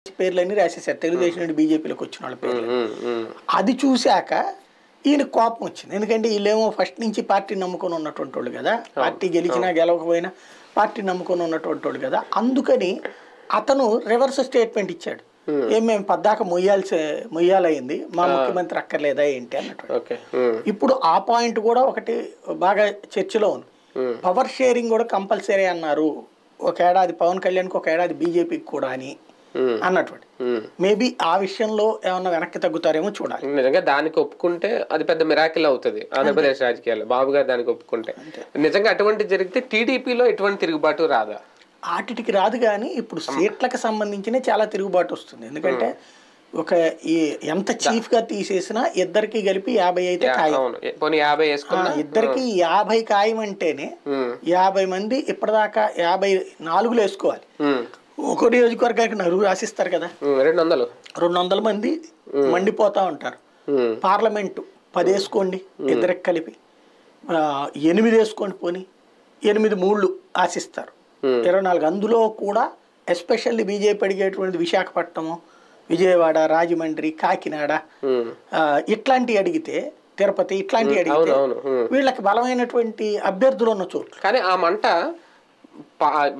పేర్లన్నీ రాసేసారు తెలుగుదేశం నుండి బీజేపీలోకి వచ్చిన వాళ్ళ పేర్లు. అది చూశాక ఈయన కోపం వచ్చింది. ఎందుకంటే వీళ్ళేమో ఫస్ట్ నుంచి పార్టీ నమ్ముకొని ఉన్నటువంటి వాళ్ళు కదా, పార్టీ గెలిచినా గెలవకపోయినా పార్టీ నమ్ముకొని ఉన్నటువంటి వాళ్ళు కదా. అందుకని అతను రివర్స్ స్టేట్మెంట్ ఇచ్చాడు. ఏం మేము పద్దాక మొయ్యాలయ్యింది, మా ముఖ్యమంత్రి అక్కర్లేదా ఏంటి అన్నట్టు. ఇప్పుడు ఆ పాయింట్ కూడా ఒకటి బాగా చర్చలో ఉంది. పవర్ షేరింగ్ కూడా కంపల్సరీ అన్నారు, ఒక ఏడాది పవన్ కళ్యాణ్కి ఒక ఏడాది బీజేపీకి కూడా అని అన్నటువంటి. మేబీ ఆ విషయంలో ఏమన్నా వెనక్కి తగ్గుతారేమో చూడాలి. నిజంగా దానికి ఒప్పుకుంటే అది పెద్ద మిరాకిల్ అవుతుంది ఆంధ్రప్రదేశ్ రాజకీయాల్లో. బాబు గారు దానికి ఒప్పుకుంటే నిజంగా అటువంటి జరిగితే టీడీపీలో ఎటువంటి తిరుగుబాటు రాదా? ఆటికి రాదు, కానీ ఇప్పుడు సీట్లకు సంబంధించిన చాలా తిరుగుబాటు వస్తుంది. ఎందుకంటే ఒక ఎంత చీఫ్ గా తీసేసినా ఇద్దరికి కలిపి 50 అయితే ఖాయం. ఇద్దరికి 50 ఖాయం అంటేనే 50 మంది ఇప్పటిదాకా 54 వేసుకోవాలి. ఒక నియోజకవర్గానికి 4 రాసిస్తారు కదా, 200 మంది మండిపోతా ఉంటారు. పార్లమెంటు 10 వేసుకోండి ఇద్దరికి కలిపి, 8 వేసుకోండి, పోనీ 8 3 ఆశిస్తారు, 24. అందులో కూడా ఎస్పెషల్లీ బీజేపీ అడిగేటువంటి విశాఖపట్నము, విజయవాడ, రాజమండ్రి, కాకినాడ ఇట్లాంటివి అడిగితే, తిరుపతి ఇట్లాంటివి అడిగితే వీళ్ళకి బలమైనటువంటి అభ్యర్థులు ఉన్న చోట్లు. కానీ ఆ మంట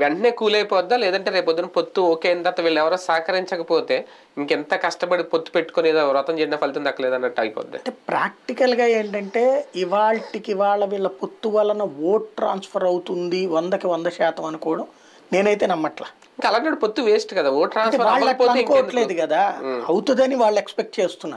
వెంటనే కూలైపోద్దా, లేదంటే రేపొద్దున పొత్తు ఓకే అయిన తర్వాత వీళ్ళు ఎవరో సహకరించకపోతే ఇంకెంత కష్టపడి పొత్తు పెట్టుకుని ఏదో వ్రతం చేసిన ఫలితం దక్కలేదు అన్నట్టు అయిపోద్ది? అంటే ప్రాక్టికల్గా ఏంటంటే ఇవాళ వీళ్ళ పొత్తు వలన ఓట్ ట్రాన్స్ఫర్ అవుతుంది 100కి 100% అనుకోవడం నేనైతే నమ్మట్లా. ఇంకా అలాంటి పొత్తు వేస్ట్ కదా, ఓట్ ట్రాన్స్ఫర్ అనుకోవట్లేదు కదా, అవుతుందని వాళ్ళు ఎక్స్పెక్ట్ చేస్తున్నారు.